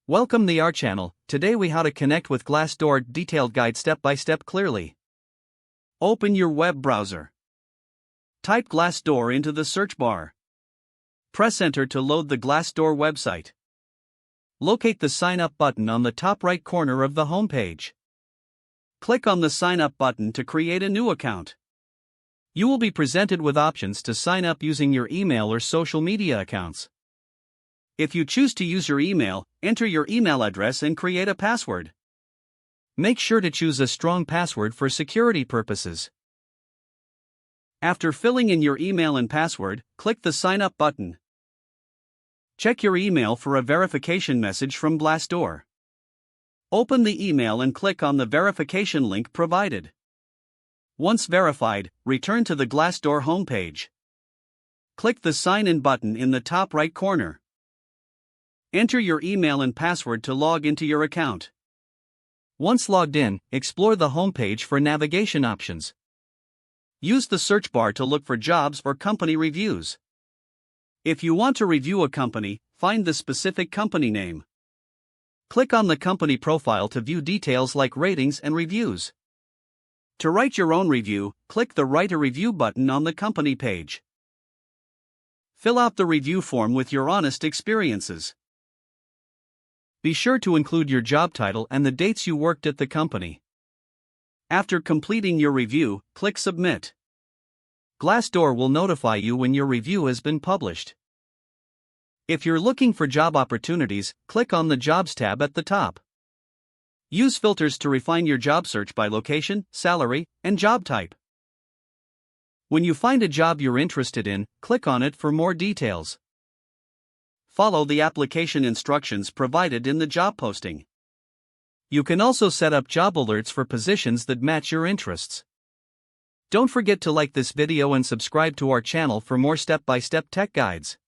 Welcome to our channel. Today we how to connect with Glassdoor detailed guide step by step clearly. Open your web browser. Type Glassdoor into the search bar. Press enter to load the Glassdoor website. Locate the sign up button on the top right corner of the home page. Click on the sign up button to create a new account. You will be presented with options to sign up using your email or social media accounts. If you choose to use your email, enter your email address and create a password. Make sure to choose a strong password for security purposes. After filling in your email and password, click the Sign Up button. Check your email for a verification message from Glassdoor. Open the email and click on the verification link provided. Once verified, return to the Glassdoor homepage. Click the Sign In button in the top right corner. Enter your email and password to log into your account. Once logged in, explore the homepage for navigation options. Use the search bar to look for jobs or company reviews. If you want to review a company, find the specific company name. Click on the company profile to view details like ratings and reviews. To write your own review, click the Write a Review button on the company page. Fill out the review form with your honest experiences. Be sure to include your job title and the dates you worked at the company. After completing your review, click Submit. Glassdoor will notify you when your review has been published. If you're looking for job opportunities, click on the Jobs tab at the top. Use filters to refine your job search by location, salary, and job type. When you find a job you're interested in, click on it for more details. Follow the application instructions provided in the job posting. You can also set up job alerts for positions that match your interests. Don't forget to like this video and subscribe to our channel for more step-by-step tech guides.